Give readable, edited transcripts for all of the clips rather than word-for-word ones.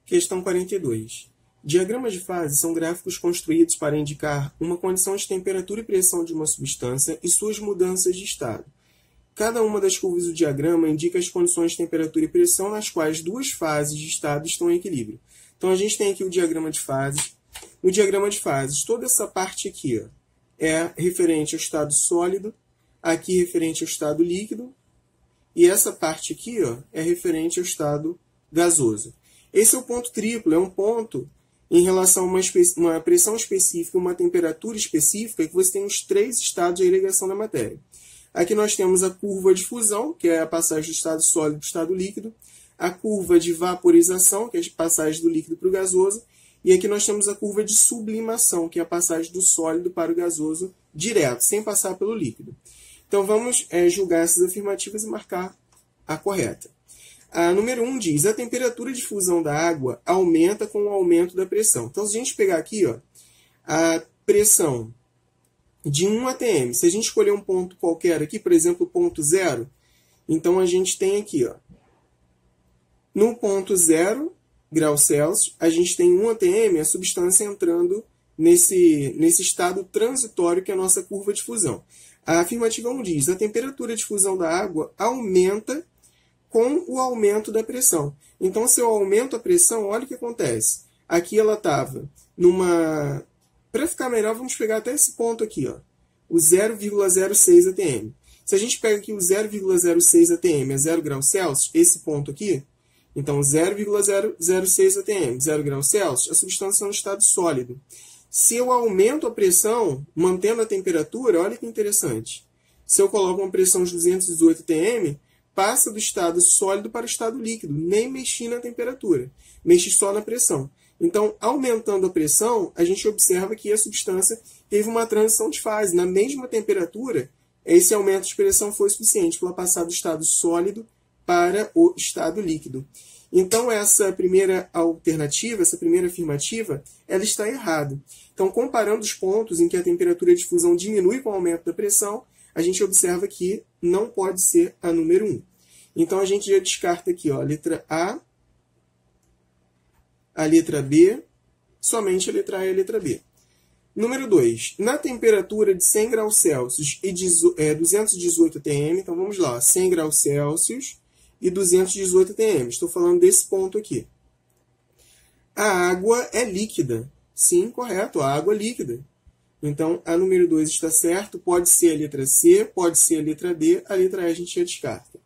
Questão 42. Diagramas de fase são gráficos construídos para indicar uma condição de temperatura e pressão de uma substância e suas mudanças de estado. Cada uma das curvas do diagrama indica as condições de temperatura e pressão nas quais duas fases de estado estão em equilíbrio. Então, a gente tem aqui o diagrama de fases. No diagrama de fases, toda essa parte aqui é referente ao estado sólido, aqui referente ao estado líquido, e essa parte aqui é referente ao estado gasoso. Esse é o ponto triplo, é um ponto em relação a uma pressão específica, uma temperatura específica, que você tem os três estados de agregação da matéria. Aqui nós temos a curva de fusão, que é a passagem do estado sólido para o estado líquido, a curva de vaporização, que é a passagem do líquido para o gasoso, e aqui nós temos a curva de sublimação, que é a passagem do sólido para o gasoso direto, sem passar pelo líquido. Então vamos julgar essas afirmativas e marcar a correta. A número 1 diz, a temperatura de fusão da água aumenta com o aumento da pressão. Então, se a gente pegar aqui a pressão de 1 atm, se a gente escolher um ponto qualquer aqui, por exemplo, o ponto 0, então a gente tem aqui, no ponto 0 graus Celsius, a gente tem 1 atm, a substância entrando nesse estado transitório que é a nossa curva de fusão. A afirmativa 1 diz, a temperatura de fusão da água aumenta com o aumento da pressão. Então, se eu aumento a pressão, olha o que acontece. Aqui ela estava numa... Para ficar melhor, vamos pegar até esse ponto aqui, o 0,06 atm. Se a gente pega aqui o 0,06 atm a 0 graus Celsius, esse ponto aqui, então 0,006 atm, 0 graus Celsius, a substância é um estado sólido. Se eu aumento a pressão, mantendo a temperatura, olha que interessante. Se eu coloco uma pressão de 218 atm, passa do estado sólido para o estado líquido, nem mexi na temperatura, mexi só na pressão. Então, aumentando a pressão, a gente observa que a substância teve uma transição de fase. Na mesma temperatura, esse aumento de pressão foi suficiente para ela passar do estado sólido para o estado líquido. Então, essa primeira alternativa, essa primeira afirmativa, ela está errada. Então, comparando os pontos em que a temperatura de fusão diminui com o aumento da pressão, a gente observa que não pode ser a número 1. Então, a gente já descarta aqui a letra A, a letra B, somente a letra A e a letra B. Número 2. Na temperatura de 100 graus Celsius e 218 atm, então vamos lá, 100 graus Celsius e 218 atm. Estou falando desse ponto aqui. A água é líquida. Sim, correto, a água é líquida. Então, a número 2 está certo, pode ser a letra C, pode ser a letra D, a letra E a gente já descarta.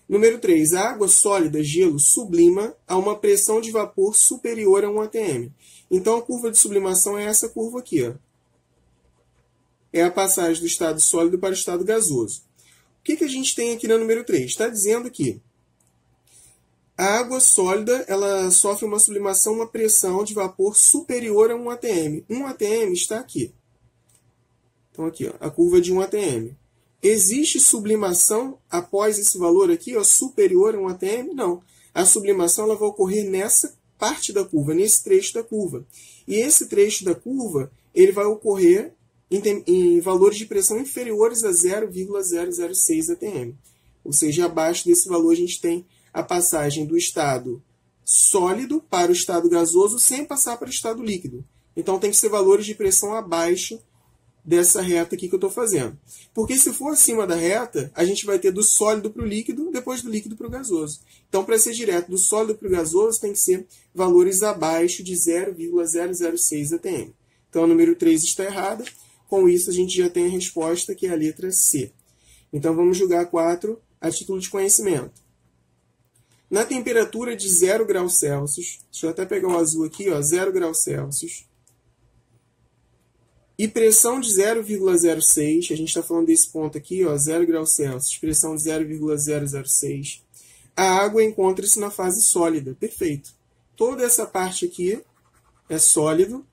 Número 3, a água sólida, gelo, sublima a uma pressão de vapor superior a 1 atm. Então, a curva de sublimação é essa curva aqui. É a passagem do estado sólido para o estado gasoso. O que a gente tem aqui na número 3? Está dizendo que a água sólida ela sofre uma sublimação, uma pressão de vapor superior a 1 atm. 1 atm está aqui. Então, aqui, a curva de 1 atm. Existe sublimação após esse valor aqui, superior a 1 atm? Não. A sublimação ela vai ocorrer nessa parte da curva, nesse trecho da curva. E esse trecho da curva ele vai ocorrer em valores de pressão inferiores a 0,006 atm. Ou seja, abaixo desse valor a gente tem a passagem do estado sólido para o estado gasoso sem passar para o estado líquido. Então, tem que ser valores de pressão abaixo dessa reta aqui que eu estou fazendo. Porque se for acima da reta, a gente vai ter do sólido para o líquido, depois do líquido para o gasoso. Então, para ser direto do sólido para o gasoso, tem que ser valores abaixo de 0,006 atm. Então, a número 3 está errada. Com isso, a gente já tem a resposta, que é a letra C. Então, vamos julgar 4 a título de conhecimento. Na temperatura de 0 graus Celsius, deixa eu até pegar o azul aqui, 0 graus Celsius, e pressão de 0,06, a gente está falando desse ponto aqui, 0 graus Celsius, pressão de 0,006, a água encontra-se na fase sólida. Perfeito. Toda essa parte aqui é sólido,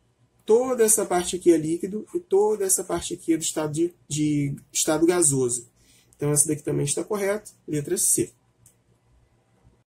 toda essa parte aqui é líquido, e toda essa parte aqui é do estado de estado gasoso. Então, essa daqui também está correta, letra C.